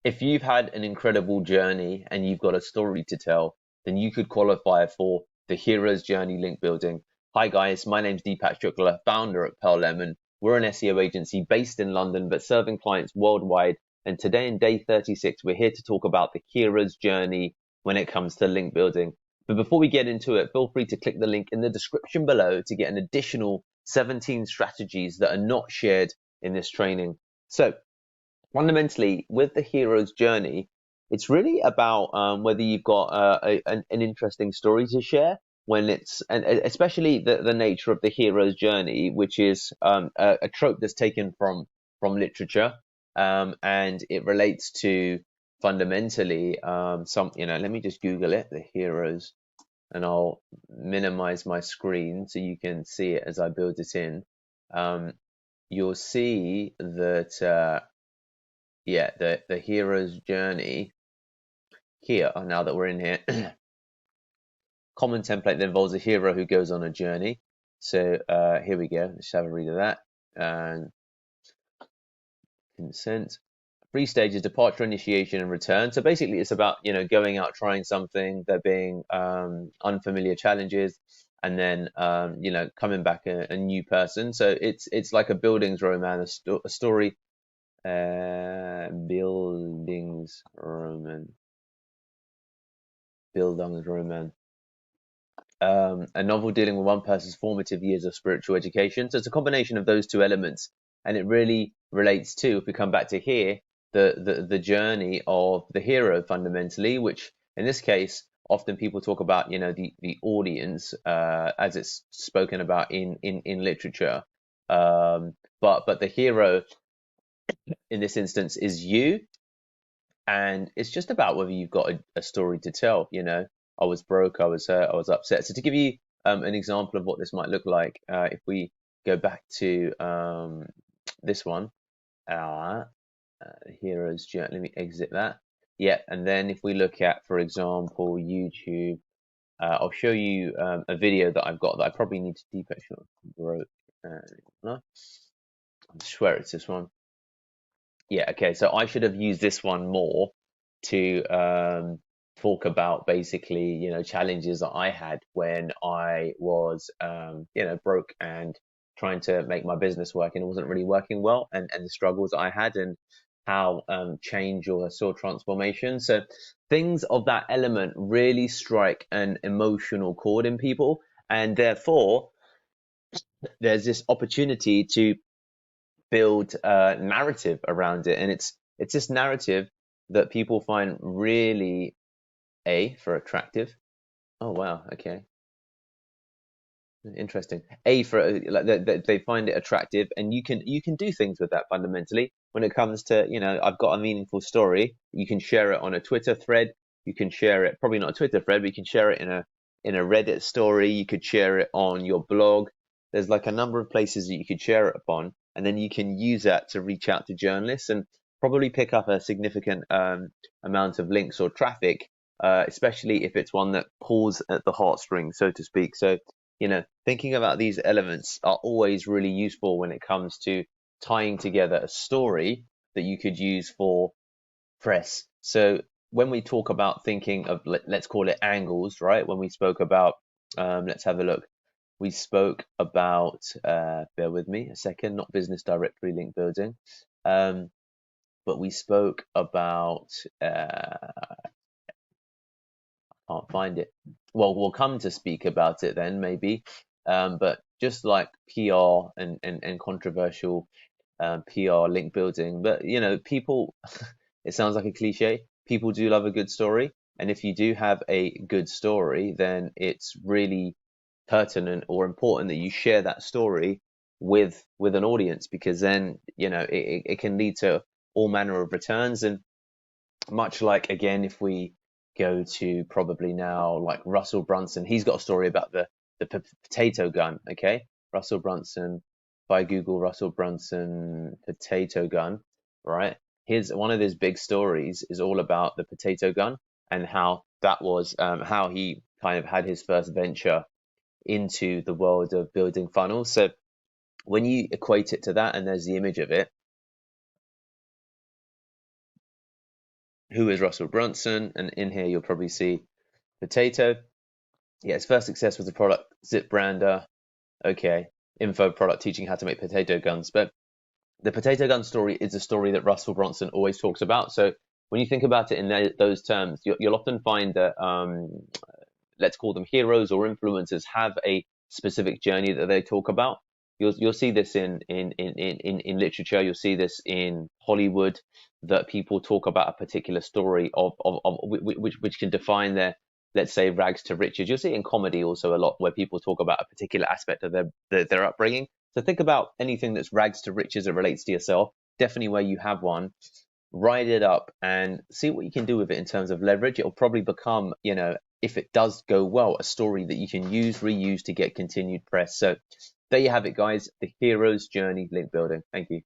If you've had an incredible journey and you've got a story to tell, then you could qualify for the Hero's Journey link building. Hi guys, my name's Deepak Shukla, founder at Pearl Lemon. We're an SEO agency based in London but serving clients worldwide. And today in day 36, we're here to talk about the Hero's Journey when it comes to link building. But before we get into it, feel free to click the link in the description below to get an additional 17 strategies that are not shared in this training. So fundamentally, with the hero's journey, it's really about whether you've got an interesting story to share when it's, and especially the nature of the hero's journey, which is a trope that's taken from literature, and it relates to fundamentally let me just Google it, the heroes, and I'll minimize my screen so you can see it as I build it in. You'll see that yeah, the hero's journey here, now that we're in here, common template that involves a hero who goes on a journey. So here we go. Let's have a read of that. And consent. 3 stages: departure, initiation, and return. So basically, it's about going out, trying something, there being unfamiliar challenges, and then coming back a new person. So it's like a buildings romance, a story. Buildings Roman. A novel dealing with one person's formative years of spiritual education. So it's a combination of those two elements, and it really relates to, if we come back to here, the journey of the hero fundamentally, which in this case, often people talk about the audience as it's spoken about in literature, but the hero in this instance is you. And it's just about whether you've got a story to tell. I was broke, I was hurt, I was upset. So to give you an example of what this might look like, if we go back to this one, hero's journey, let me exit that. Yeah, and then if we look at, for example, YouTube, I'll show you a video that I've got that I probably need to Deepak Shukla. No, I swear it's this one. Yeah, okay, so I should have used this one more to talk about basically, challenges that I had when I was, broke and trying to make my business work, and it wasn't really working well, and the struggles I had, and how change or saw transformation. So things of that element really strike an emotional chord in people, and therefore there's this opportunity to build a narrative around it, and it's this narrative that people find really for attractive. Oh wow, okay, interesting. For like they find it attractive, and you can do things with that fundamentally when it comes to I've got a meaningful story. You can share it on a Twitter thread. You can share it, probably not a Twitter thread, but you can share it in a Reddit story. You could share it on your blog. There's like a number of places that you could share it upon, and then you can use that to reach out to journalists and probably pick up a significant amount of links or traffic, especially if it's one that pulls at the heartstrings, so to speak. So thinking about these elements are always really useful when it comes to tying together a story that you could use for press. So when we talk about thinking of, let's call it angles, right? When we spoke about, let's have a look. We spoke about, bear with me a second, not business directory link building, but we spoke about, can't find it. Well, we'll come to speak about it then, maybe. But just like PR and controversial PR link building, but people, it sounds like a cliche. People do love a good story, and if you do have a good story, then it's really pertinent or important that you share that story with an audience, because then it can lead to all manner of returns. And much like, again, if we go to probably now like Russell Brunson, he's got a story about the potato gun. Okay, Russell Brunson. If I Google Russell Brunson potato gun, right, his one of his big stories is all about the potato gun, and how that was how he kind of had his first venture into the world of building funnels. So when you equate it to that, and there's the image of it, who is Russell Brunson, and in here you'll probably see potato. Yeah, his first success was the product zip brander. Okay, info product teaching how to make potato guns. But the potato gun story is a story that Russell Brunson always talks about. So when you think about it in those terms, you'll often find that let's call them heroes or influencers have a specific journey that they talk about. You'll see this in literature. You'll see this in Hollywood, that people talk about a particular story of which can define their, let's say, rags to riches. You'll see it in comedy also a lot, where people talk about a particular aspect of their upbringing. So think about anything that's rags to riches that relates to yourself. Definitely where you have one, write it up and see what you can do with it in terms of leverage. It'll probably become, if it does go well, a story that you can use, reuse to get continued press. So there you have it, guys. The hero's journey link building. Thank you.